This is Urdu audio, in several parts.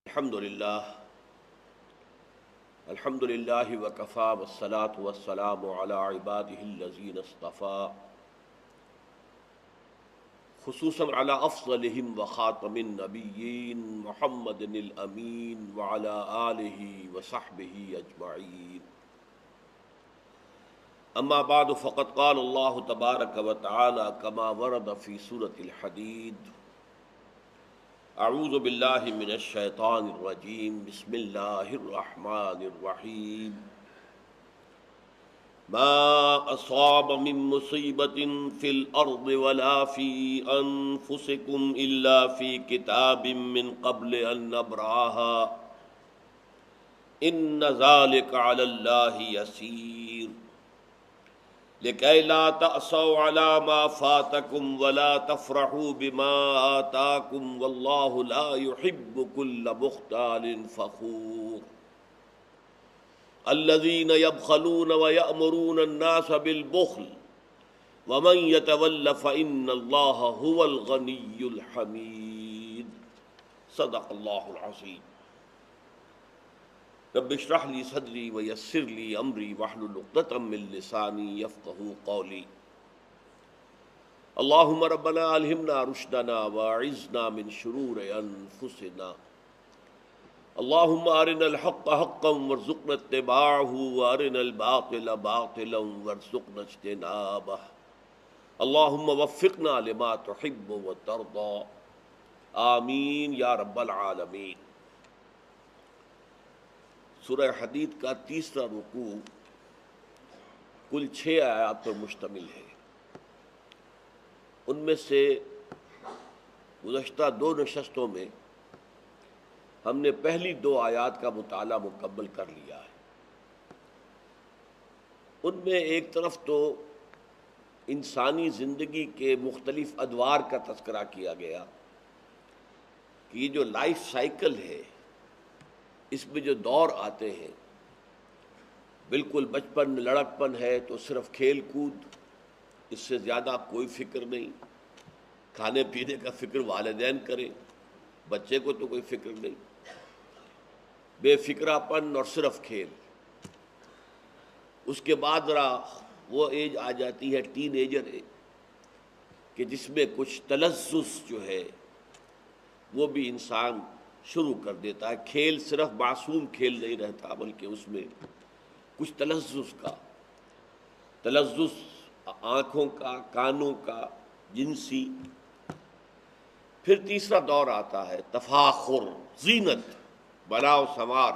الحمد للہ وکفا والصلاة والسلام علی عباده الذین اصطفى خصوصا علی افضلهم وخاتم النبیین محمد الامین وعلی آلہ وصحبہ اجمعین. اما بعد فقد قال اللہ تبارک وتعالی کما ورد فی سورة الحدید: اعوذ باللہ من الشیطان الرجیم بسم اللہ الرحمن الرحیم. ما اصاب من مصیبت فی الارض ولا فی انفسکم الا فی کتاب من قبل ان نبرأها ان ذلک علی اللہ یسیر لِكَيْ لَا تَأْسَوْا عَلَى مَا فَاتَكُمْ وَلَا تَفْرَحُوا بِمَا آتَاكُمْ وَاللَّهُ لَا يُحِبُّ كُلَّ مُخْتَالٍ فَخُورٍ. الَّذِينَ يَبْخَلُونَ وَيَأْمُرُونَ النَّاسَ بِالْبُخْلِ وَمَنْ يَتَوَلَّ فَإِنَّ اللَّهَ هُوَ الْغَنِيُّ الْحَمِيدُ. صدق اللہ العظیم. رب اشرح لی صدری ویسر لی امری واحلل عقدۃ من لسانی یفقہوا قولی. اللہم ربنا الہمنا رشدنا واعذنا من شرور انفسنا. اللہم ارنا الحق حقا وارزقنا اتباعہ وارنا الباطل باطلا وارزقنا اجتنابہ. اللہم وفقنا لما تحب وترضى. آمین یا رب العالمین. سورہ حدید کا تیسرا رکوع کل 6 آیات پر مشتمل ہے. ان میں سے گزشتہ 2 نشستوں میں ہم نے پہلی 2 آیات کا مطالعہ مکمل کر لیا ہے. ان میں ایک طرف تو انسانی زندگی کے مختلف ادوار کا تذکرہ کیا گیا کہ یہ جو لائف سائیکل ہے، اس میں جو دور آتے ہیں، بالکل بچپن میں لڑکپن ہے تو صرف کھیل کود، اس سے زیادہ کوئی فکر نہیں. کھانے پینے کا فکر والدین کریں، بچے کو تو کوئی فکر نہیں. بے فکرہ پن اور صرف کھیل. اس کے بعد ذرا وہ ایج آ جاتی ہے ٹین ایجر ایج کہ جس میں کچھ تلذذ جو ہے وہ بھی انسان شروع کر دیتا ہے. کھیل صرف معصوم کھیل نہیں رہتا بلکہ اس میں کچھ تلذذ آنکھوں کا، کانوں کا، جنسی. پھر تیسرا دور آتا ہے تفاخر، زینت، بناؤ سمار.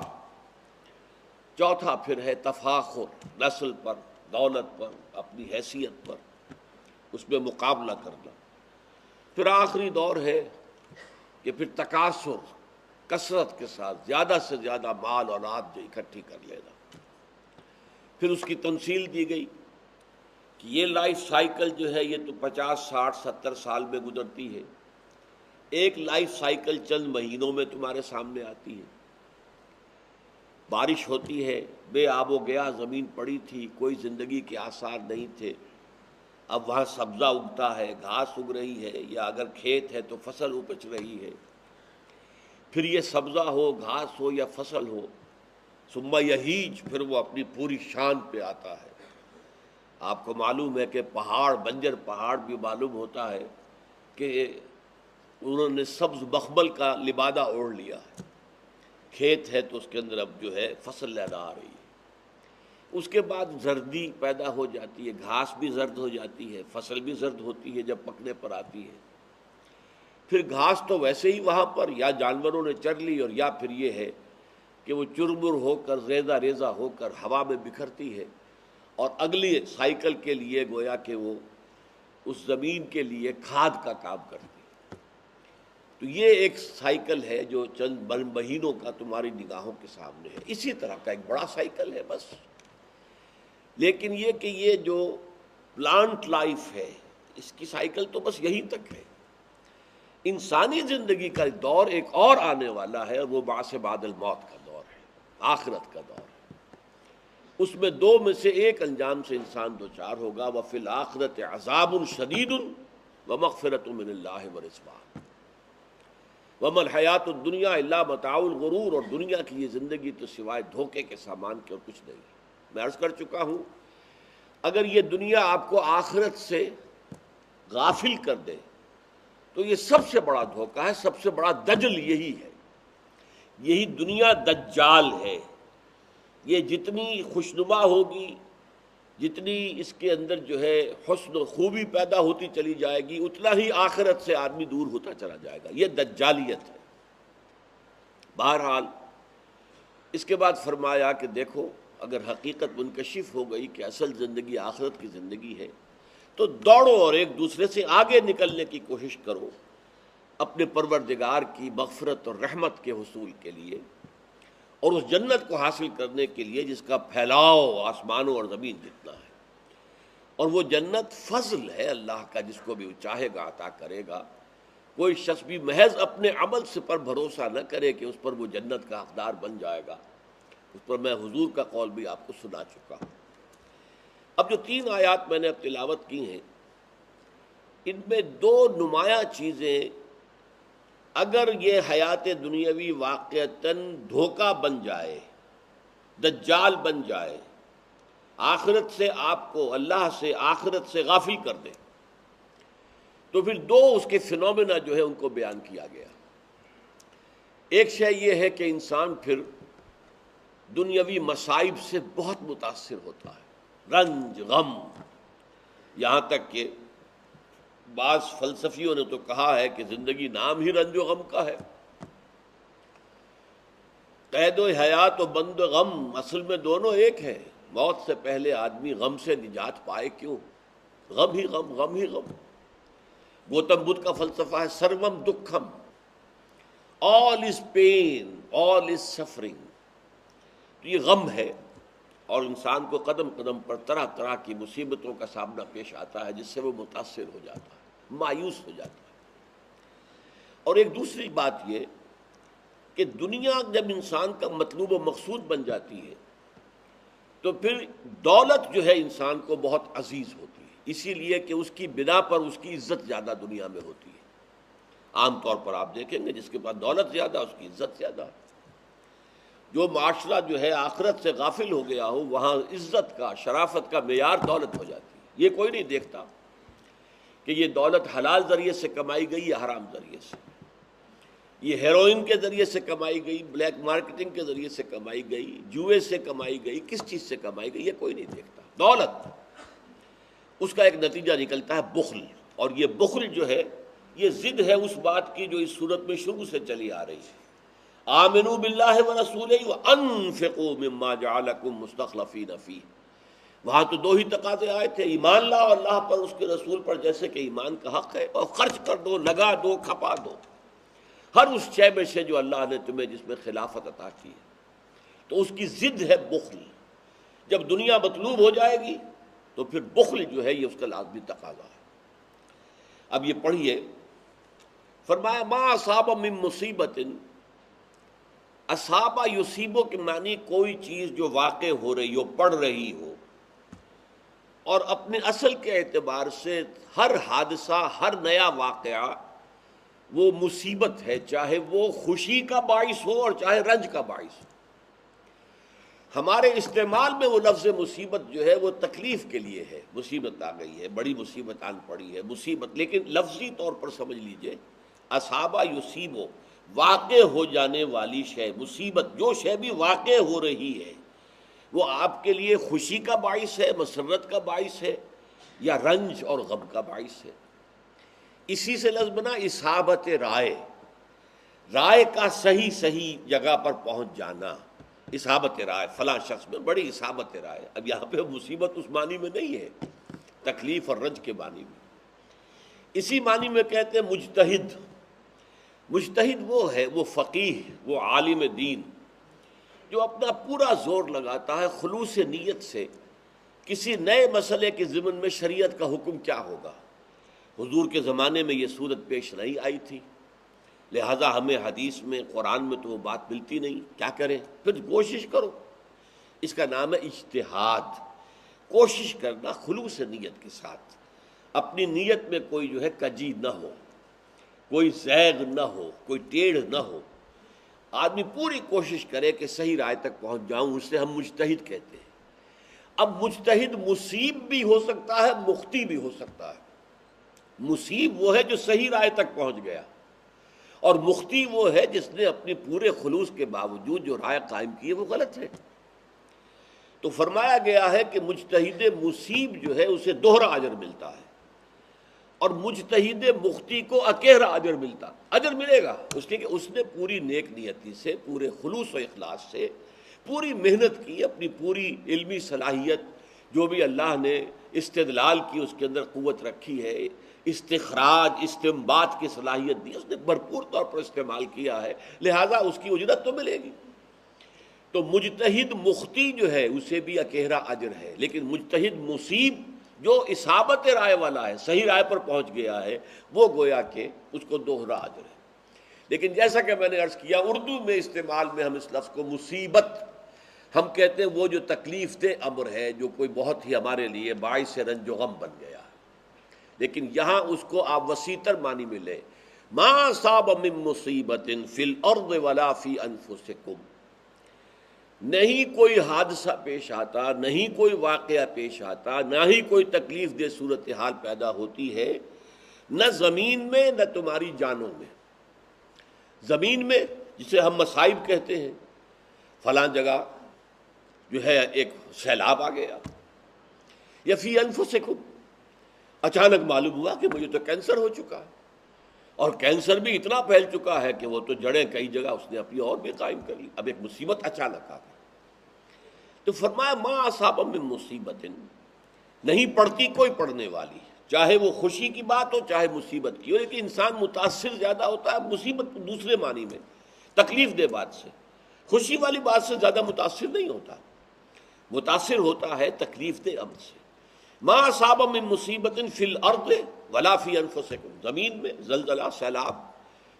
چوتھا پھر ہے تفاخر، نسل پر، دولت پر، اپنی حیثیت پر، اس میں مقابلہ کرنا. پھر آخری دور ہے کہ پھر تکاثر، کثرت کے ساتھ زیادہ سے زیادہ مال اولاد جو اکٹھی کر لینا. پھر اس کی تمثیل دی گئی کہ یہ لائف سائیکل جو ہے یہ تو 50 60 70 سال میں گزرتی ہے. ایک لائف سائیکل چند مہینوں میں تمہارے سامنے آتی ہے. بارش ہوتی ہے، بے آب و گیا زمین پڑی تھی، کوئی زندگی کے آثار نہیں تھے. اب وہاں سبزہ اگتا ہے، گھاس اگ رہی ہے، یا اگر کھیت ہے تو فصل اپج رہی ہے. پھر یہ سبزہ ہو، گھاس ہو یا فصل ہو، ثم یہیج، پھر وہ اپنی پوری شان پہ آتا ہے. آپ کو معلوم ہے کہ پہاڑ، بنجر پہاڑ بھی معلوم ہوتا ہے کہ انہوں نے سبز مخمل کا لبادہ اوڑھ لیا ہے. کھیت ہے تو اس کے اندر اب جو ہے فصل لہرا آ رہی ہے. اس کے بعد زردی پیدا ہو جاتی ہے، گھاس بھی زرد ہو جاتی ہے، فصل بھی زرد ہوتی ہے جب پکنے پر آتی ہے. پھر گھاس تو ویسے ہی وہاں پر یا جانوروں نے چر لی، اور یا پھر یہ ہے کہ وہ چرمر ہو کر، ریزہ ریزہ ہو کر ہوا میں بکھرتی ہے اور اگلی سائیکل کے لیے گویا کہ وہ اس زمین کے لیے کھاد کا کام کرتی ہے. تو یہ ایک سائیکل ہے جو چند مہینوں کا تمہاری نگاہوں کے سامنے ہے. اسی طرح کا ایک بڑا سائیکل ہے بس. لیکن یہ کہ یہ جو پلانٹ لائف ہے اس کی سائیکل تو بس یہیں تک ہے. انسانی زندگی کا دور ایک اور آنے والا ہے، اور وہ بعث بعد الموت کا دور ہے، آخرت کا دور ہے. اس میں 2 میں سے ایک انجام سے انسان دوچار ہوگا. وفی الآخرۃ عذاب شدید ومغفرۃ من اللہ ورضوان. وَمَا الْحَيَاةُ الدُّنْيَا إِلَّا مَتَاعُ الْغُرُورِ، اور دنیا کی یہ زندگی تو سوائے دھوکے کے سامان کے اور کچھ نہیں ہے۔ میں عرض کر چکا ہوں اگر یہ دنیا آپ کو آخرت سے غافل کر دے تو یہ سب سے بڑا دھوکہ ہے، سب سے بڑا دجل یہی ہے۔ یہی دنیا دجال ہے۔ یہ جتنی خوشنما ہوگی، جتنی اس کے اندر جو ہے حسن و خوبی پیدا ہوتی چلی جائے گی، اتنا ہی آخرت سے آدمی دور ہوتا چلا جائے گا۔ یہ دجالیت ہے۔ بہرحال اس کے بعد فرمایا کہ دیکھو اگر حقیقت منکشف ہو گئی کہ اصل زندگی آخرت کی زندگی ہے تو دوڑو اور ایک دوسرے سے آگے نکلنے کی کوشش کرو اپنے پروردگار کی مغفرت اور رحمت کے حصول کے لیے، اور اس جنت کو حاصل کرنے کے لیے جس کا پھیلاؤ آسمانوں اور زمین جتنا ہے۔ اور وہ جنت فضل ہے اللہ کا، جس کو بھی وہ چاہے گا عطا کرے گا۔ کوئی شخص بھی محض اپنے عمل سے پر بھروسہ نہ کرے کہ اس پر وہ جنت کا حقدار بن جائے گا۔ اس پر میں حضور کا قول بھی آپ کو سنا چکا ہوں۔ اب جو 3 آیات میں نے اب تلاوت کی ہیں، ان میں 2 نمایاں چیزیں اگر یہ حیات دنیاوی واقعتاً دھوکہ بن جائے، دجال بن جائے، آخرت سے آپ کو اللہ سے آخرت سے غافل کر دے، تو پھر 2 اس کے فینومینا جو ہے ان کو بیان کیا گیا۔ ایک شے یہ ہے کہ انسان پھر دنیاوی مصائب سے بہت متاثر ہوتا ہے، رنج غم، یہاں تک کہ بعض فلسفیوں نے تو کہا ہے کہ زندگی نام ہی رنج و غم کا ہے۔ قید و حیات و بند و غم اصل میں دونوں ایک ہیں۔ موت سے پہلے آدمی غم سے نجات پائے کیوں؟ غم ہی غم، غم ہی غم۔ گوتم بدھ کا فلسفہ ہے سروم دکھم، آل از پین، آل از سفرنگ۔ تو یہ غم ہے، اور انسان کو قدم قدم پر طرح طرح کی مصیبتوں کا سامنا پیش آتا ہے، جس سے وہ متاثر ہو جاتا ہے، مایوس ہو جاتا ہے۔ اور ایک دوسری بات یہ کہ دنیا جب انسان کا مطلوب و مقصود بن جاتی ہے تو پھر دولت جو ہے انسان کو بہت عزیز ہوتی ہے، اسی لیے کہ اس کی بنا پر اس کی عزت زیادہ دنیا میں ہوتی ہے۔ عام طور پر آپ دیکھیں گے جس کے پاس دولت زیادہ اس کی عزت زیادہ ہے۔ جو معاشرہ جو ہے آخرت سے غافل ہو گیا ہو، وہاں عزت کا، شرافت کا معیار دولت ہو جاتی ہے۔ یہ کوئی نہیں دیکھتا کہ یہ دولت حلال ذریعے سے کمائی گئی یا حرام ذریعے سے، یہ ہیروئن کے ذریعے سے کمائی گئی، بلیک مارکیٹنگ کے ذریعے سے کمائی گئی، جوئے سے کمائی گئی، کس چیز سے کمائی گئی، یہ کوئی نہیں دیکھتا۔ دولت، اس کا ایک نتیجہ نکلتا ہے بخل، اور یہ بخل جو ہے یہ ضد ہے اس بات کی جو اس صورت میں شروع سے چلی آ رہی ہے۔ آمنوا باللہ ورسولہ وانفقوا مما جعلکم مستخلفین فیہ۔ وہاں تو 2 ہی تقاضے آئے تھے، ایمان لاؤ اللہ پر، اس کے رسول پر جیسے کہ ایمان کا حق ہے، اور خرچ کر دو، لگا دو، کھپا دو ہر اس شے میں سے جو اللہ نے تمہیں جس میں خلافت عطا کی ہے۔ تو اس کی ضد ہے بخل۔ جب دنیا مطلوب ہو جائے گی تو پھر بخل جو ہے یہ اس کا لازمی تقاضا ہے۔ اب یہ پڑھیے، فرمایا ما اصاب من مصیبت، اصابہ یصیبو کے معنی کوئی چیز جو واقع ہو رہی ہو، پڑ رہی ہو، اور اپنے اصل کے اعتبار سے ہر حادثہ، ہر نیا واقعہ وہ مصیبت ہے، چاہے وہ خوشی کا باعث ہو اور چاہے رنج کا باعث ہو۔ ہمارے استعمال میں وہ لفظ مصیبت جو ہے وہ تکلیف کے لیے ہے، مصیبت آ گئی ہے، بڑی مصیبت آن پڑی ہے، مصیبت، لیکن لفظی طور پر سمجھ لیجئے اصابہ یصیبو، واقع ہو جانے والی شے، مصیبت جو شے بھی واقع ہو رہی ہے وہ آپ کے لیے خوشی کا باعث ہے، مسرت کا باعث ہے، یا رنج اور غم کا باعث ہے۔ اسی سے لفظ بنا اصابت رائے، رائے کا صحیح جگہ پر پہنچ جانا، اصابت رائے، فلاں شخص میں بڑی اصابت رائے۔ اب یہاں پہ مصیبت اس معنی میں نہیں ہے، تکلیف اور رنج کے معنی میں۔ اسی معنی میں کہتے ہیں مجتہد۔ مجتہد وہ ہے، وہ فقیہ، وہ عالم دین جو اپنا پورا زور لگاتا ہے خلوص نیت سے کسی نئے مسئلے کے ضمن میں شریعت کا حکم کیا ہوگا۔ حضور کے زمانے میں یہ صورت پیش نہیں آئی تھی، لہذا ہمیں حدیث میں، قرآن میں تو وہ بات ملتی نہیں، کیا کریں؟ پھر کوشش کرو، اس کا نام ہے اجتہاد۔ کوشش کرنا خلوص نیت کے ساتھ، اپنی نیت میں کوئی جو ہے کجی نہ ہو، کوئی زیغ نہ ہو، کوئی ٹیڑھ نہ ہو، آدمی پوری کوشش کرے کہ صحیح رائے تک پہنچ جاؤں، اسے ہم مجتہد کہتے ہیں۔ اب مجتہد مصیب بھی ہو سکتا ہے، مخطی بھی ہو سکتا ہے۔ مصیب وہ ہے جو صحیح رائے تک پہنچ گیا، اور مخطی وہ ہے جس نے اپنے پورے خلوص کے باوجود جو رائے قائم کی ہے وہ غلط ہے۔ تو فرمایا گیا ہے کہ مجتہد مصیب جو ہے اسے دوہرا اجر ملتا ہے، اور مجتہد مخطی کو اکیرا اجر ملتا، اجر ملے گا اس کے کہ اس نے پوری نیک نیتی سے، پورے خلوص و اخلاص سے پوری محنت کی، اپنی پوری علمی صلاحیت جو بھی اللہ نے استدلال کی اس کے اندر قوت رکھی ہے، استخراج استنباط کی صلاحیت دی، اس نے بھرپور طور پر استعمال کیا ہے، لہذا اس کی اجرت تو ملے گی۔ تو مجتہد مخطی جو ہے اسے بھی اکیرا اجر ہے، لیکن مجتہد مصیب جو اصابت رائے والا ہے، صحیح رائے پر پہنچ گیا ہے، وہ گویا کہ اس کو دوہرا اجر ہے۔ لیکن جیسا کہ میں نے عرض کیا، اردو میں استعمال میں ہم اس لفظ کو مصیبت ہم کہتے ہیں وہ جو تکلیف دہ امر ہے، جو کوئی بہت ہی ہمارے لیے باعث رنج و غم بن گیا ہے، لیکن یہاں اس کو آپ وسیع تر معنی میں لیں، ما اصاب من مصیبت فی الارض ولا فی انفسکم، نہیں کوئی حادثہ پیش آتا، نہیں کوئی واقعہ پیش آتا، نہ ہی کوئی تکلیف دہ صورتحال پیدا ہوتی ہے، نہ زمین میں نہ تمہاری جانوں میں۔ زمین میں جسے ہم مصائب کہتے ہیں، فلاں جگہ جو ہے ایک سیلاب آ گیا، یا فی انفسکم، اچانک معلوم ہوا کہ مجھے تو کینسر ہو چکا ہے، اور کینسر بھی اتنا پھیل چکا ہے کہ وہ تو جڑیں کئی جگہ اس نے اپنی اور بھی قائم کر لی، اب ایک مصیبت اچانک آ گئی۔ تو فرمایا ما اصاب من مصیبت، نہیں پڑتی کوئی پڑنے والی، چاہے وہ خوشی کی بات ہو چاہے مصیبت کی ہو، لیکن انسان متاثر زیادہ ہوتا ہے مصیبت دوسرے معنی میں، تکلیف دہ بات سے، خوشی والی بات سے زیادہ متاثر نہیں ہوتا، متاثر ہوتا ہے تکلیف دہ امر سے۔ ما اصاب من مصیبت فی الارض ولا فی انفسکم، زمین میں زلزلہ، سیلاب،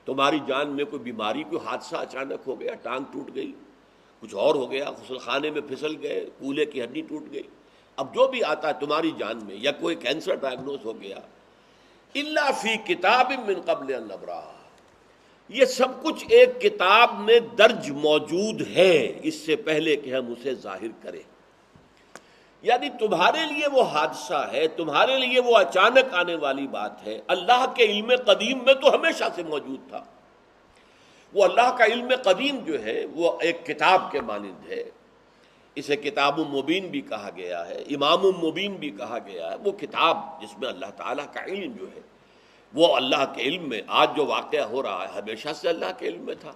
تمہاری جان میں کوئی بیماری، کوئی حادثہ اچانک ہو گیا، ٹانگ ٹوٹ گئی، کچھ اور ہو گیا، غسل خانے میں پھسل گئے، کولے کی ہڈی ٹوٹ گئی، اب جو بھی آتا ہے تمہاری جان میں، یا کوئی کینسر ڈائگنوز ہو گیا، الا فی کتاب من قبل ان نبرأہ، یہ سب کچھ ایک کتاب میں درج موجود ہے اس سے پہلے کہ ہم اسے ظاہر کریں۔ یعنی تمہارے لیے وہ حادثہ ہے، تمہارے لیے وہ اچانک آنے والی بات ہے، اللہ کے علم قدیم میں تو ہمیشہ سے موجود تھا۔ وہ اللہ کا علم قدیم جو ہے وہ ایک کتاب کے مانند ہے، اسے کتاب مبین بھی کہا گیا ہے، امام مبین بھی کہا گیا ہے، وہ کتاب جس میں اللہ تعالیٰ کا علم جو ہے وہ اللہ کے علم میں، آج جو واقعہ ہو رہا ہے ہمیشہ سے اللہ کے علم میں تھا۔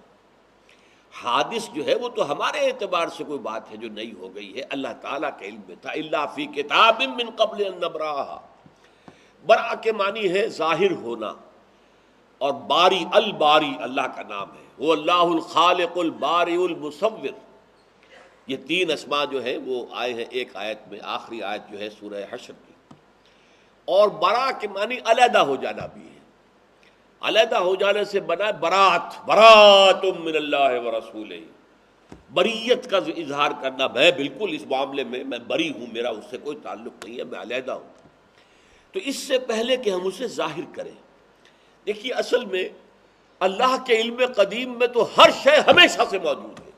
حادث جو ہے وہ تو ہمارے اعتبار سے کوئی بات ہے جو نئی ہو گئی ہے، اللہ تعالیٰ کے علم میں تھا۔ الا فی کتاب من قبل ان نبرأہ، برأ کے معنی ہے ظاہر ہونا، اور باری، الباری اللہ کا نام ہے، وہ اللہ الخالق البارئ المصور، یہ تین اسماء جو ہیں وہ آئے ہیں ایک آیت میں، آخری آیت جو ہے سورہ حشر کی۔ اور برا کے معنی علیحدہ ہو جانا بھی ہے، علیحدہ ہو جانے سے بنا برات، برات من اللہ ورسولہ، بریت کا اظہار کرنا، میں بالکل اس معاملے میں بری ہوں، میرا اس سے کوئی تعلق نہیں ہے، میں علیحدہ ہوں۔ تو اس سے پہلے کہ ہم اسے ظاہر کریں، دیکھیے اصل میں اللہ کے علم قدیم میں تو ہر شے ہمیشہ سے موجود ہے،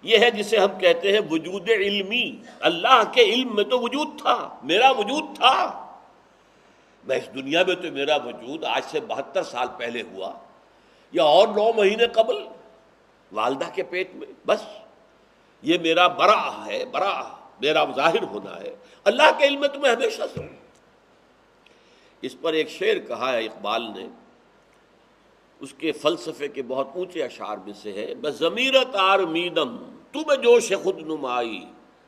یہ ہے جسے ہم کہتے ہیں وجود علمی، اللہ کے علم میں تو وجود تھا، میرا وجود تھا، میں اس دنیا میں تو میرا وجود آج سے 72 سال پہلے ہوا، یا اور 9 مہینے قبل والدہ کے پیٹ میں، بس یہ میرا برا ہے، برا میرا ظاہر ہونا ہے، اللہ کے علم میں تو میں ہمیشہ سے ہوں۔ اس پر ایک شعر کہا ہے اقبال نے، اس کے فلسفے کے بہت اونچے اشعار میں سے ہے، بضمیرت آرمیدم تو بے جوش خود نمائی،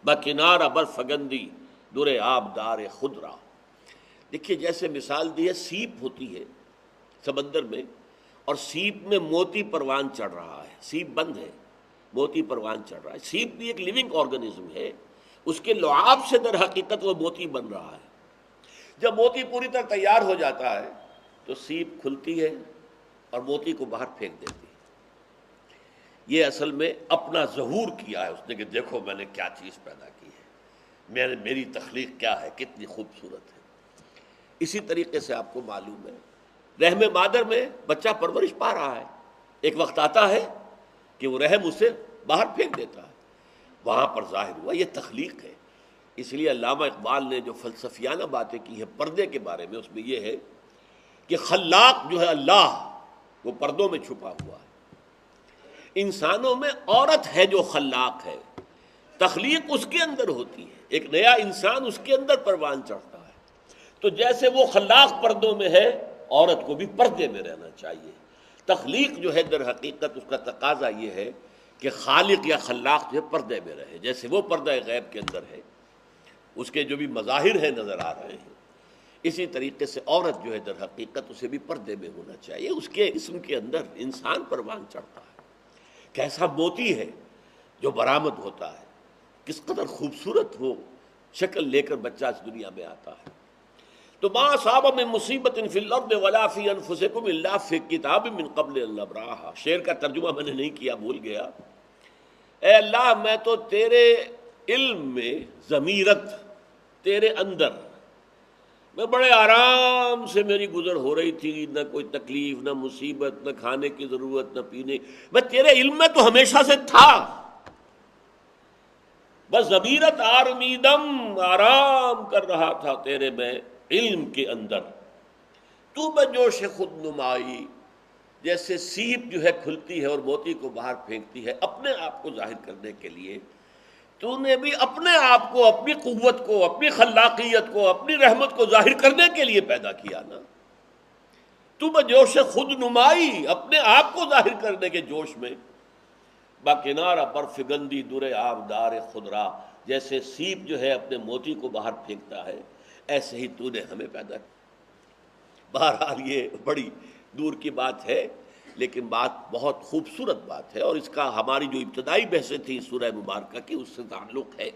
بکنار بر فگندی در آبدار خود را۔ دیکھیے جیسے مثال دی ہے، سیپ ہوتی ہے سمندر میں، اور سیپ میں موتی پروان چڑھ رہا ہے، سیپ بند ہے، موتی پروان چڑھ رہا ہے، سیپ بھی ایک لیونگ آرگنزم ہے، اس کے لعاب سے در حقیقت وہ موتی بن رہا ہے۔ جب موتی پوری طرح تیار ہو جاتا ہے تو سیپ کھلتی ہے اور موتی کو باہر پھینک دیتی ہے۔ یہ اصل میں اپنا ظہور کیا ہے اس نے کہ دیکھو میں نے کیا چیز پیدا کی ہے، میری تخلیق کیا ہے، کتنی خوبصورت ہے۔ اسی طریقے سے آپ کو معلوم ہے رحم مادر میں بچہ پرورش پا رہا ہے، ایک وقت آتا ہے کہ وہ رحم اسے باہر پھینک دیتا ہے، وہاں پر ظاہر ہوا یہ تخلیق ہے۔ اس لیے علامہ اقبال نے جو فلسفیانہ باتیں کی ہیں پردے کے بارے میں، اس میں یہ ہے کہ خلاق جو ہے اللہ، وہ پردوں میں چھپا ہوا ہے۔ انسانوں میں عورت ہے جو خلاق ہے، تخلیق اس کے اندر ہوتی ہے، ایک نیا انسان اس کے اندر پروان چڑھتا ہے۔ تو جیسے وہ خلاق پردوں میں ہے، عورت کو بھی پردے میں رہنا چاہیے۔ تخلیق جو ہے در حقیقت اس کا تقاضا یہ ہے کہ خالق یا خلاق جو ہے پردے میں رہے، جیسے وہ پردہ غیب کے اندر ہے، اس کے جو بھی مظاہر ہیں نظر آ رہے ہیں، اسی طریقے سے عورت جو ہے در حقیقت اسے بھی پردے میں ہونا چاہیے۔ اس کے اسم کے اندر انسان پروان چڑھتا ہے، کیسا موتی ہے جو برآمد ہوتا ہے، کس قدر خوبصورت وہ شکل لے کر بچہ اس دنیا میں آتا ہے۔ تو ما اصاب من مصیبت فی الارض ولا فی انفسکم الا فی کتاب من قبل ان نبرأها۔ شعر کا ترجمہ میں نے نہیں کیا، بھول گیا۔ اے اللہ، میں تو تیرے علم میں ضمیرت، تیرے اندر میں بڑے آرام سے میری گزر ہو رہی تھی، نہ کوئی تکلیف، نہ مصیبت، نہ کھانے کی ضرورت، نہ پینے، میں تیرے علم میں تو ہمیشہ سے تھا، بس ضمیرت آرمیدم، آرام کر رہا تھا تیرے میں علم کے اندر۔ تو بجوش خود نمائی، جیسے سیپ جو ہے کھلتی ہے اور موتی کو باہر پھینکتی ہے اپنے آپ کو ظاہر کرنے کے لیے، تو نے بھی اپنے آپ کو، اپنی قوت کو، اپنی خلاقیت کو، اپنی رحمت کو ظاہر کرنے کے لیے پیدا کیا نا۔ تو بجوش خود نمائی، اپنے آپ کو ظاہر کرنے کے جوش میں، باکنارہ برف گندی در آبدار خضرا، جیسے سیپ جو ہے اپنے موتی کو باہر پھینکتا ہے، ایسے ہی تو نے ہمیں پیدا کیا۔ بہرحال یہ بڑی دور کی بات ہے، لیکن بات بہت خوبصورت بات ہے، اور اس کا ہماری جو ابتدائی بحثیں تھیں سورہ مبارکہ کی، اس سے تعلق ہے۔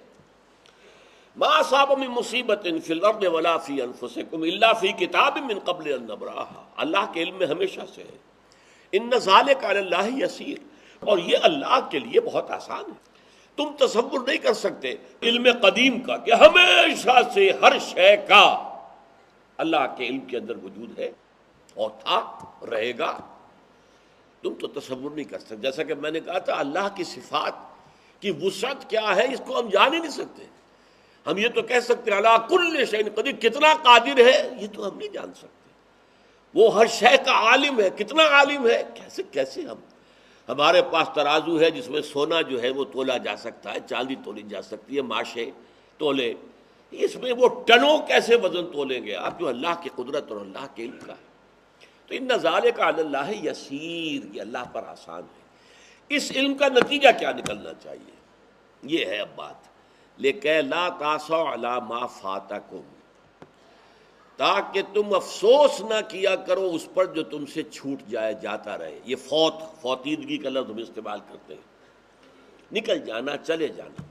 ما اصاب من مصیبت فی الارض ولا فی انفسکم الا فی کتاب من قبل ان نبرأها، اللہ کے علم میں ہمیشہ سے ہے۔ ان ذلک علی اللہ یسیر، اور یہ اللہ کے لیے بہت آسان ہے۔ تم تصور نہیں کر سکتے علم قدیم کا کہ ہمیشہ سے ہر شے کا اللہ کے علم کے اندر وجود ہے اور تھا، رہے گا۔ تم تو تصور نہیں کر سکتے۔ جیسا کہ میں نے کہا تھا، اللہ کی صفات کی وسعت کیا ہے اس کو ہم جان ہی نہیں سکتے۔ ہم یہ تو کہہ سکتے ہیں اللہ کل شیء قدیر، کتنا قادر ہے یہ تو ہم نہیں جان سکتے۔ وہ ہر شے کا عالم ہے، کتنا عالم ہے، کیسے ہمارے پاس ترازو ہے جس میں سونا جو ہے وہ تولا جا سکتا ہے، چاندی تولی جا سکتی ہے، ماشے تولے، اس میں وہ ٹنوں کیسے وزن تولیں گے آپ، جو اللہ کی قدرت اور اللہ کے علم کا ہے۔ تو ان ذالک علی اللہ یسیر، یہ اللہ پر آسان ہے۔ اس علم کا نتیجہ کیا نکلنا چاہیے، یہ ہے اب بات۔ لیکن لا تاسوا علی ما فاتکم، تاکہ تم افسوس نہ کیا کرو اس پر جو تم سے چھوٹ جائے، جاتا رہے۔ یہ فوتیدگی کا لفظ ہم استعمال کرتے ہیں، نکل جانا، چلے جانا۔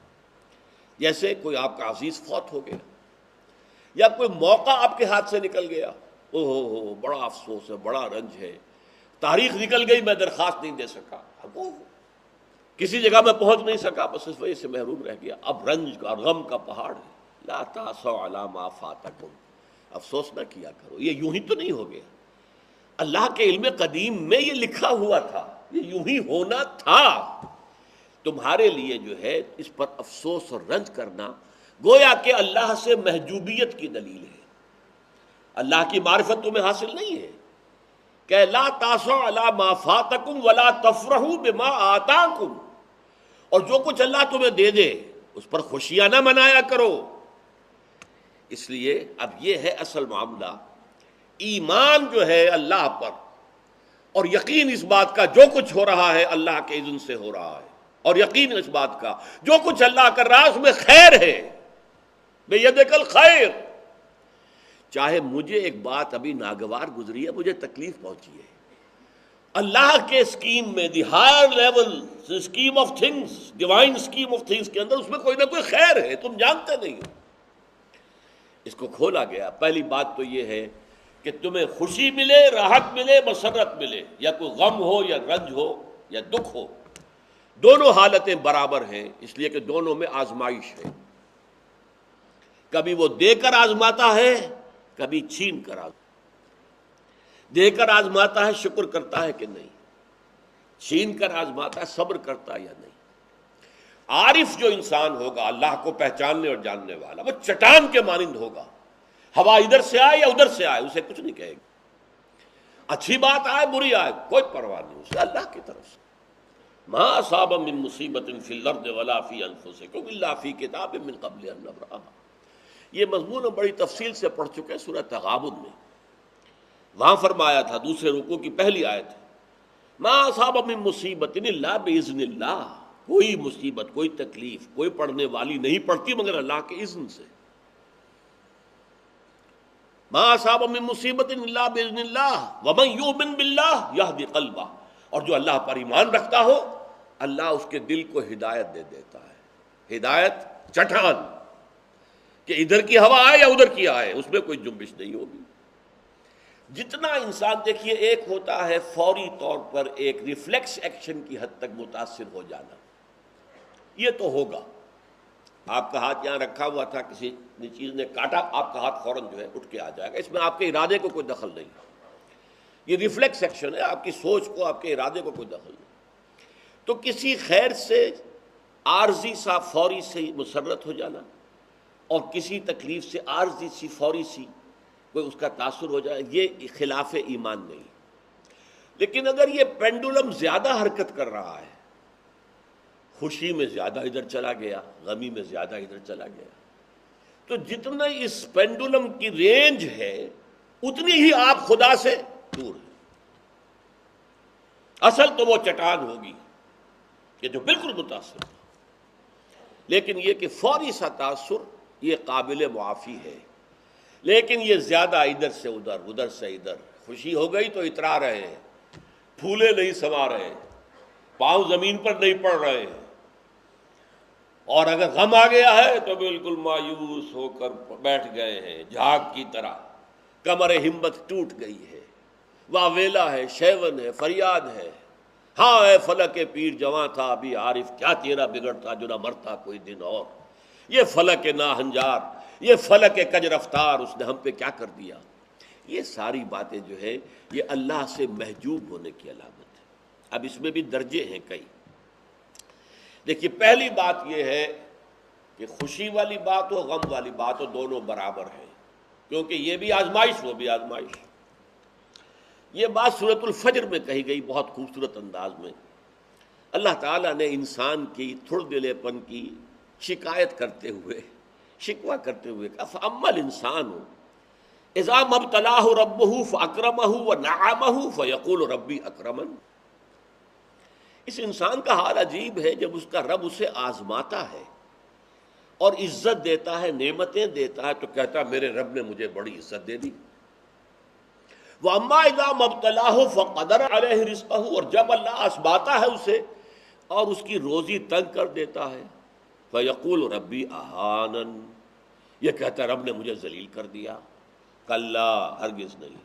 جیسے کوئی آپ کا عزیز فوت ہو گیا، یا کوئی موقع آپ کے ہاتھ سے نکل گیا، اوہ بڑا افسوس ہے، بڑا رنج ہے، تاریخ نکل گئی، میں درخواست نہیں دے سکا، وہ کسی جگہ میں پہنچ نہیں سکا، بس اس وجہ سے محروم رہ گیا۔ اب رنج کا، غم کا پہاڑ ہے۔ لا تاسوا علی ما فاتکم، افسوس نہ کیا کرو، یہ یوں ہی تو نہیں ہو گیا، اللہ کے علم قدیم میں یہ لکھا ہوا تھا، یہ یوں ہی ہونا تھا۔ تمہارے لیے جو ہے اس پر افسوس اور رنج کرنا گویا کہ اللہ سے محجوبیت کی دلیل ہے، اللہ کی معرفت تمہیں حاصل نہیں ہے۔ کہ لا تاسوا علی ما فاتکم ولا تفرحوا بما آتاکم، اور جو کچھ اللہ تمہیں دے دے اس پر خوشیاں نہ منایا کرو۔ اس لیے اب یہ ہے اصل معاملہ، ایمان جو ہے اللہ پر، اور یقین اس بات کا جو کچھ ہو رہا ہے اللہ کے اذن سے ہو رہا ہے، اور یقین اس بات کا جو کچھ اللہ کر رہا ہے اس میں خیر ہے، بیدک الخیر۔ چاہے مجھے ایک بات ابھی ناگوار گزری ہے، مجھے تکلیف پہنچی ہے، اللہ کے اسکیم میں، the higher level scheme of things, divine scheme of things کے اندر اس میں کوئی نہ کوئی خیر ہے، تم جانتے نہیں ہو۔ اس کو کھولا گیا۔ پہلی بات تو یہ ہے کہ تمہیں خوشی ملے، راحت ملے، مسرت ملے، یا کوئی غم ہو یا رنج ہو یا دکھ ہو، دونوں حالتیں برابر ہیں، اس لیے کہ دونوں میں آزمائش ہے۔ کبھی وہ دے کر آزماتا ہے، کبھی چھین کر آزماتا ہے۔ دے کر آزماتا ہے شکر کرتا ہے کہ نہیں، چھین کر آزماتا ہے صبر کرتا ہے یا نہیں۔ عارف جو انسان ہوگا اللہ کو پہچاننے اور جاننے والا، وہ چٹان کے مانند ہوگا، ہوا ادھر سے آئے یا ادھر سے آئے اسے کچھ نہیں کہے گا، اچھی بات آئے بری آئے کوئی پرواہ نہیں اسے اللہ کی طرف سے۔ ما اصاب من مصیبت فی الارض ولا فی انفسکم الا فی کتاب من قبل ان نبرأها۔ یہ مضمون ہم بڑی تفصیل سے پڑھ چکے ہیں سورہ تغابن میں، وہاں فرمایا تھا دوسرے رکوع کی پہلی آیت، ما اصاب من مصیبت الا باذن اللہ، کوئی مصیبت کوئی تکلیف کوئی پڑھنے والی نہیں پڑتی مگر اللہ کے اذن سے۔ ما اصاب من مصیبت الا باذن اللہ ومن یؤمن باللہ یہدی قلبہ، اور جو اللہ پر ایمان رکھتا ہو اللہ اس کے دل کو ہدایت دے دیتا ہے، ہدایت چٹان کہ ادھر کی ہوا آئے یا ادھر کی آئے اس میں کوئی جنبش نہیں ہوگی۔ جتنا انسان دیکھیے ایک ہوتا ہے فوری طور پر ایک ریفلیکس ایکشن کی حد تک متاثر ہو جانا، یہ تو ہوگا، آپ کا ہاتھ یہاں رکھا ہوا تھا کسی چیز نے کاٹا آپ کا ہاتھ فوراً جو ہے اٹھ کے آ جائے گا، اس میں آپ کے ارادے کو کوئی دخل نہیں، یہ ریفلیکس ایکشن ہے، آپ کی سوچ کو آپ کے ارادے کو کوئی دخل نہیں۔ تو کسی خیر سے عارضی سا فوری سے مسرت ہو جانا اور کسی تکلیف سے عارضی سی فوری سی کوئی اس کا تاثر ہو جائے، یہ خلاف ایمان نہیں۔ لیکن اگر یہ پینڈولم زیادہ حرکت کر رہا ہے، خوشی میں زیادہ ادھر چلا گیا غمی میں زیادہ ادھر چلا گیا، تو جتنا اس پینڈولم کی رینج ہے اتنی ہی آپ خدا سے دور ہیں۔ اصل تو وہ چٹان ہوگی کہ جو بالکل متاثر ہو، لیکن یہ کہ فوری سا تاثر یہ قابل معافی ہے، لیکن یہ زیادہ ادھر سے ادھر ادھر سے ادھر، خوشی ہو گئی تو اترا رہے ہیں، پھولے نہیں سما رہے، پاؤں زمین پر نہیں پڑ رہے ہیں، اور اگر غم آ گیا ہے تو بالکل مایوس ہو کر بیٹھ گئے ہیں جھاگ کی طرح، کمر ہمت ٹوٹ گئی ہے، واویلا ہے، شیون ہے، فریاد ہے، ہاں اے فلک پیر جواں تھا ابھی عارف، کیا تیرا بگڑتا جو نہ مرتا کوئی دن اور، یہ فلک ناہنجار، یہ فلک کج رفتار، اس نے ہم پہ کیا کر دیا۔ یہ ساری باتیں جو ہے یہ اللہ سے محجوب ہونے کی علامت ہے۔ اب اس میں بھی درجے ہیں کئی۔ دیکھیے پہلی بات یہ ہے کہ خوشی والی بات ہو غم والی بات ہو دونوں برابر ہیں، کیونکہ یہ بھی آزمائش وہ بھی آزمائش۔ یہ بات سورۃ الفجر میں کہی گئی بہت خوبصورت انداز میں، اللہ تعالیٰ نے انسان کی تھڑ دلے پن کی شکایت کرتے ہوئے شکوہ کرتے ہوئے کہا فَأَمَّا الْإِنسَانُ إِذَا مَا ابْتَلَاهُ رَبُّهُ فَأَكْرَمَهُ وَنَعَمَهُ فَيَقُولُ رَبِّي أَكْرَمَنِ۔ اس انسان کا حال عجیب ہے جب اس کا رب اسے آزماتا ہے اور عزت دیتا ہے نعمتیں دیتا ہے تو کہتا ہے میرے رب نے مجھے بڑی عزت دے دی۔ وَأَمَّا إِذَا مَا ابْتَلَاهُ فَقَدَرَ عَلَيْهِ رِزْقَهُ، اور جب اللہ آزماتا ہے اسے اور اس کی روزی تنگ کر دیتا ہے فَيَقُولُ رَبِّي أَهَانَنِ، یہ کہتا ہے رب نے مجھے ذلیل کر دیا۔ کلا، ہرگز نہیں۔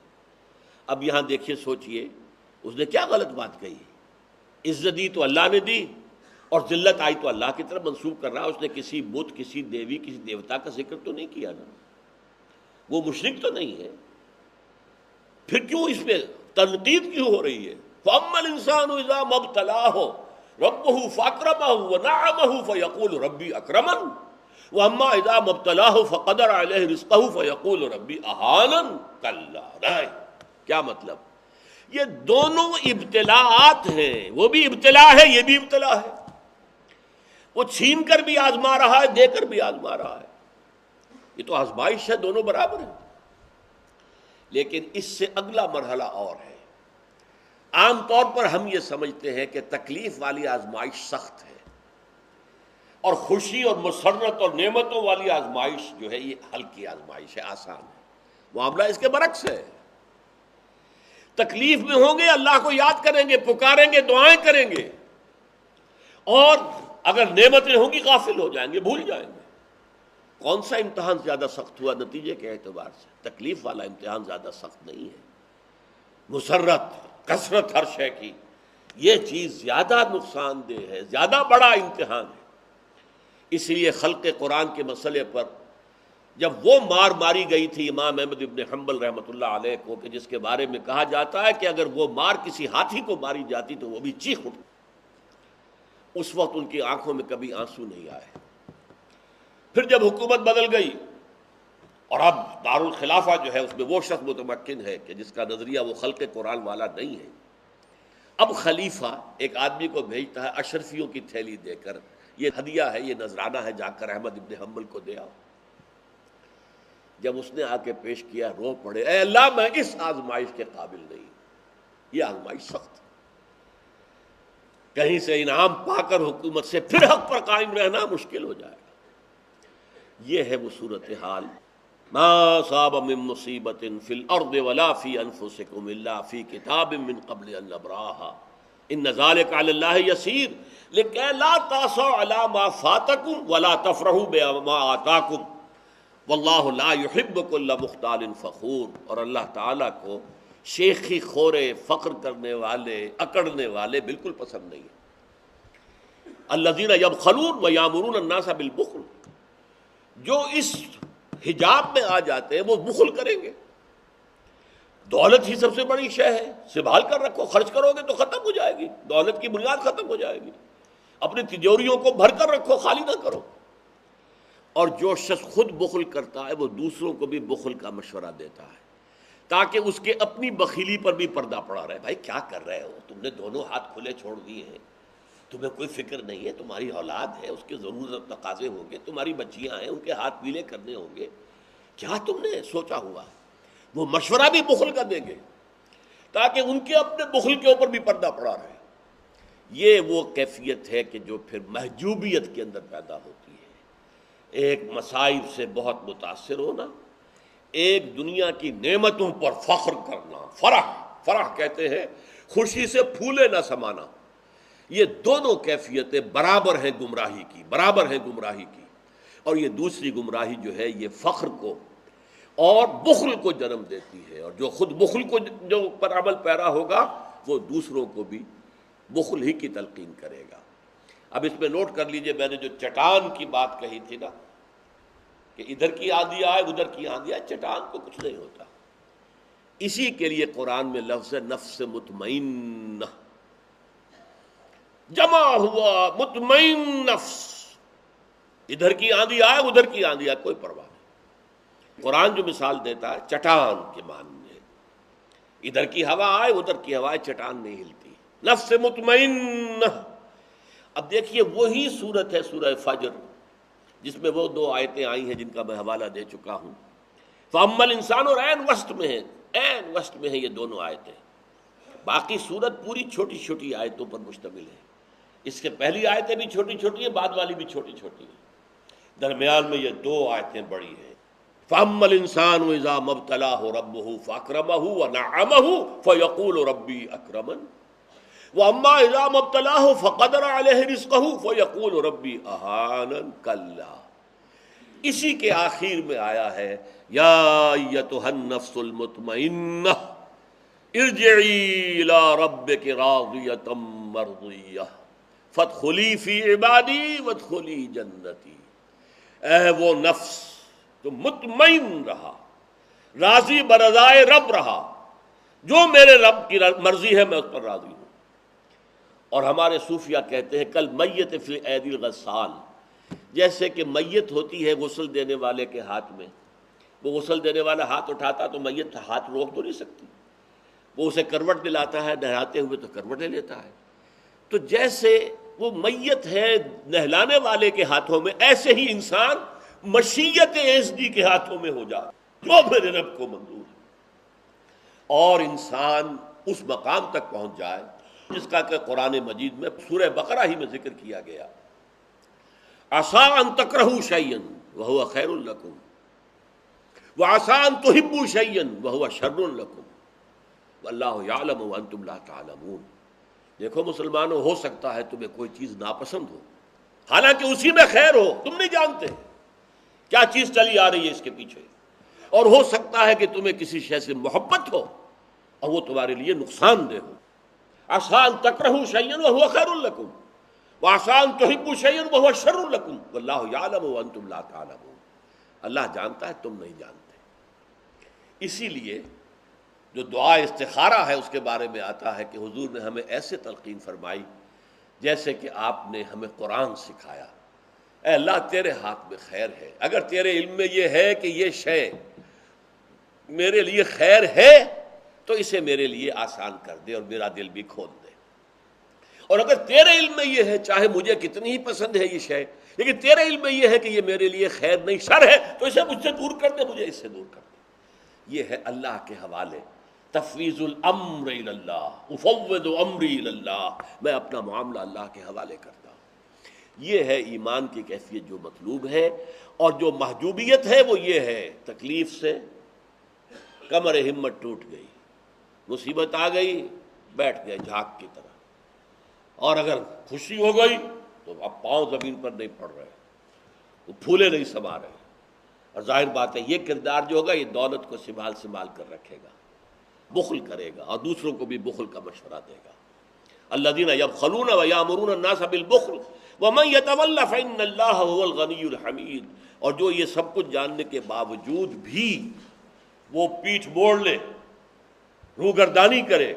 اب یہاں دیکھیے سوچئے اس نے کیا غلط بات کہی، عزت دی تو اللہ نے دی اور ذلت آئی تو اللہ کی طرف منسوب کر رہا، اس نے کسی بت کسی دیوی کسی دیوتا کا ذکر تو نہیں کیا نا، وہ مشرک تو نہیں ہے، پھر کیوں اس پہ تنقید کیوں ہو رہی ہے؟ فَأَمَّا الْإِنسَانُ إِذَا مَا ابْتَلَاهُ رَبُّهُ فَأَكْرَمَهُ وَنَعَمَهُ فَيَقُولُ رَبِّي أَكْرَمَنِ وَأَمَّا إِذَا مَا ابْتَلَاهُ فَقَدَرَ عَلَيْهِ رِزْقَهُ فَيَقُولُ رَبِّي أَهَانَنِ کلا نہیں۔ کیا مطلب؟ یہ دونوں ابتلاءات ہیں، وہ بھی ابتلا ہے یہ بھی ابتلا ہے، وہ چھین کر بھی آزما رہا ہے دے کر بھی آزما رہا ہے، یہ تو آزمائش ہے، دونوں برابر ہیں۔ لیکن اس سے اگلا مرحلہ اور ہے۔ عام طور پر ہم یہ سمجھتے ہیں کہ تکلیف والی آزمائش سخت ہے اور خوشی اور مسرت اور نعمتوں والی آزمائش جو ہے یہ ہلکی آزمائش ہے، آسان ہے۔ معاملہ اس کے برعکس ہے۔ تکلیف میں ہوں گے اللہ کو یاد کریں گے، پکاریں گے، دعائیں کریں گے، اور اگر نعمتیں ہوں گی غافل ہو جائیں گے، بھول جائیں گے۔ کون سا امتحان زیادہ سخت ہوا نتیجے کے اعتبار سے؟ تکلیف والا امتحان زیادہ سخت نہیں ہے۔ مسرت، کثرت ہر شے کی، یہ چیز زیادہ نقصان دہ ہے، زیادہ بڑا امتحان ہے۔ اس لیے خلق قرآن کے مسئلے پر جب وہ مار ماری گئی تھی امام احمد ابن حنبل رحمۃ اللہ علیہ کو، کہ جس کے بارے میں کہا جاتا ہے کہ اگر وہ مار کسی ہاتھی کو ماری جاتی تو وہ بھی چیخ اٹھتی، اس وقت ان کی آنکھوں میں کبھی آنسو نہیں آئے۔ پھر جب حکومت بدل گئی اور اب دارالخلافہ جو ہے اس میں وہ شخص متمکن ہے کہ جس کا نظریہ وہ خلق قرآن والا نہیں ہے، اب خلیفہ ایک آدمی کو بھیجتا ہے اشرفیوں کی تھیلی دے کر، یہ ہدیہ ہے، یہ نذرانہ ہے، جا کر احمد ابن حنبل کو دے آؤ۔ جب اس نے آ کے پیش کیا، رو پڑے، اے اللہ میں اس آزمائش کے قابل نہیں، یہ آزمائش سخت ہے، کہیں سے انعام پا کر حکومت سے پھر حق پر قائم رہنا مشکل ہو جائے گا۔ یہ ہے وہ صورتحال۔ ما صاب من مصیبت فی الارض ولا فی انفسکم الا فی کتاب من قبل ان نبراها ان ذلک علی اللہ یسیر لکہ لا تاسوا علی ما فاتکم ولا تفرحوا بما آتاکم واللہ لا یحب کل مختال فخور۔ اور اللہ تعالیٰ کو شیخی خورے، فخر کرنے والے، اکڑنے والے بالکل پسند نہیں ہے۔ الذین یبخلون ویامرون الناس بالبخل، جو اس حجاب میں آ جاتے ہیں وہ بخل کریں گے۔ دولت ہی سب سے بڑی شے ہے، سنبھال کر رکھو، خرچ کرو گے تو ختم ہو جائے گی، دولت کی بنیاد ختم ہو جائے گی۔ اپنی تجوریوں کو بھر کر رکھو، خالی نہ کرو۔ اور جو شخص خود بخل کرتا ہے وہ دوسروں کو بھی بخل کا مشورہ دیتا ہے، تاکہ اس کے اپنی بخیلی پر بھی پردہ پڑا رہے۔ بھائی کیا کر رہے ہو تم نے، دونوں ہاتھ کھلے چھوڑ دیے ہیں، تمہیں کوئی فکر نہیں ہے، تمہاری اولاد ہے، اس کے ضرورت تقاضے ہوں گے، تمہاری بچیاں ہیں، ان کے ہاتھ پیلے کرنے ہوں گے، کیا تم نے سوچا ہوا؟ وہ مشورہ بھی بخل کا دیں گے تاکہ ان کے اپنے بخل کے اوپر بھی پردہ پڑا رہے۔ یہ وہ کیفیت ہے کہ جو پھر محجوبیت کے اندر پیدا ہوتی ہے، ایک مصائب سے بہت متاثر ہونا، ایک دنیا کی نعمتوں پر فخر کرنا، فرح کہتے ہیں خوشی سے پھولے نہ سمانا۔ یہ دونوں کیفیتیں برابر ہیں گمراہی کی، اور یہ دوسری گمراہی جو ہے یہ فخر کو اور بخل کو جنم دیتی ہے، اور جو خود بخل کو جو پر عمل پیرا ہوگا وہ دوسروں کو بھی بخل ہی کی تلقین کرے گا۔ اب اس میں نوٹ کر لیجئے، میں نے جو چٹان کی بات کہی تھی نا، کہ ادھر کی آندھی آئے ادھر کی آندھی آئے، چٹان کو کچھ نہیں ہوتا۔ اسی کے لیے قرآن میں لفظ نفس مطمئنہ جمع ہوا، مطمئن نفس، ادھر کی آندھی آئے ادھر کی آندھی آئے کوئی پرواہ نہیں۔ قرآن جو مثال دیتا ہے چٹان کے معنی ہے، ادھر کی ہوا آئے ادھر کی ہوا آئے، چٹان نہیں ہلتی، نفس مطمئنہ۔ اب دیکھیے وہی صورت ہے سورہ فجر، جس میں وہ دو آیتیں آئی ہیں جن کا میں حوالہ دے چکا ہوں۔ فَأَمَّا الْإِنسَانُ، اور عین وسط میں ہیں یہ دونوں آیتیں۔ باقی صورت پوری چھوٹی چھوٹی آیتوں پر مشتمل ہے، اس کے پہلی آیتیں بھی چھوٹی چھوٹی ہیں، بعد والی بھی چھوٹی چھوٹی ہیں، درمیان میں یہ دو آیتیں بڑی ہیں۔ فَأَمَّا الْإِنسَانُ إِذَا مَا ابْتَلَاهُ رَبُّهُ فَأَكْرَمَهُ وَنَعَّمَهُ فَيَقُولُ رَبِّي أَكْرَمَنِ وَأَمَّا إِذَا مَا ابْتَلَاهُ فَقَدَرَ عَلَيْهِ رِزْقَهُ فَيَقُولُ رَبِّي أَهَانَنِ كَلَّا۔ اسی کے آخر میں آیا ہے یا ایتھا النفس المطمئنہ ارجعی الی ربک راضیۃ مرضیہ فادخلی فی عبادی وادخلی جنتی۔ اے وہ نفس تو مطمئن رہا، راضی برضائے رب رہا، جو میرے رب کی مرضی ہے میں اس پر راضی ہوں۔ اور ہمارے صوفیہ کہتے ہیں کل میت فی ایدی الغسال، جیسے کہ میت ہوتی ہے غسل دینے والے کے ہاتھ میں، وہ غسل دینے والا ہاتھ اٹھاتا تو میت ہاتھ روک تو نہیں سکتی، وہ اسے کروٹ دلاتا ہے نہلاتے ہوئے تو کروٹ لے لیتا ہے۔ تو جیسے وہ میت ہے نہلانے والے کے ہاتھوں میں، ایسے ہی انسان مشیت ایزدی کے ہاتھوں میں ہو جائے، جو میرے رب کو منظور ہے، اور انسان اس مقام تک پہنچ جائے جس کا کہ قرآن مجید میں سورہ بقرہ ہی میں ذکر کیا گیا، عسیٰ ان تکرہوا شیئا وہو خیر لکم وعسیٰ ان تحبوا شیئا وہو شر لکم واللہ یعلم وانتم لا تعلمون۔ دیکھو مسلمانوں، ہو سکتا ہے تمہیں کوئی چیز ناپسند ہو، حالانکہ اسی میں خیر ہو، تم نہیں جانتے کیا چیز چلی آ رہی ہے اس کے پیچھے، اور ہو سکتا ہے کہ تمہیں کسی شے سے محبت ہو اور وہ تمہارے لیے نقصان دہ ہو۔ عسیٰ ان تکرہوا شیئا وہو خیر لکم وعسیٰ ان تحبوا شیئا وہو شر لکم واللہ یعلم وانتم لا تعلمون۔ اللہ جانتا ہے، تم نہیں جانتے۔ اسی لیے جو دعا استخارہ ہے اس کے بارے میں آتا ہے کہ حضور نے ہمیں ایسے تلقین فرمائی جیسے کہ آپ نے ہمیں قرآن سکھایا۔ اے اللہ تیرے ہاتھ میں خیر ہے، اگر تیرے علم میں یہ ہے کہ یہ شے میرے لیے خیر ہے تو اسے میرے لیے آسان کر دے اور میرا دل بھی کھول دے، اور اگر تیرے علم میں یہ ہے، چاہے مجھے کتنی ہی پسند ہے یہ شے، لیکن تیرے علم میں یہ ہے کہ یہ میرے لیے خیر نہیں شر ہے، تو اسے مجھ سے دور کر دے، مجھے اس سے دور کر دے۔ یہ ہے اللہ کے حوالے، تفویض الامر الی اللہ، افوض امری الی اللہ، میں اپنا معاملہ اللہ کے حوالے کرتا ہوں۔ یہ ہے ایمان کی کیفیت جو مطلوب ہے، اور جو محجوبیت ہے وہ یہ ہے تکلیف سے کمر ہمت ٹوٹ گئی، مصیبت آ گئی، بیٹھ گئے جھاگ کی طرح، اور اگر خوشی ہو گئی تو اب پاؤں زمین پر نہیں پڑ رہے، وہ پھولے نہیں سما رہے، اور ظاہر بات ہے یہ کردار جو ہوگا یہ دولت کو سنبھال کر رکھے گا، بخل کرے گا اور دوسروں کو بھی بخل کا مشورہ دے گا۔ الذین یبخلون ویامرون الناس بالبخل ومن یتول فإن اللہ هو الغنی الحمید، اور جو یہ سب کچھ جاننے کے باوجود بھی وہ پیٹھ موڑ لے، روگردانی کرے،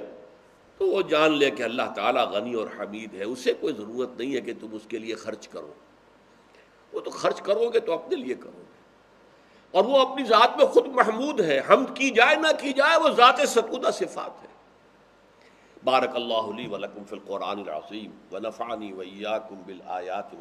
تو وہ جان لے کہ اللہ تعالیٰ غنی اور حمید ہے، اسے کوئی ضرورت نہیں ہے کہ تم اس کے لیے خرچ کرو، وہ تو خرچ کرو گے تو اپنے لیے کرو گے، اور وہ اپنی ذات میں خود محمود ہے، حمد کی جائے نہ کی جائے وہ ذات ستودہ صفات ہے۔ بارک اللہ لی ولکم فی القرآن العظیم ونفعنی وإیاکم بالآیات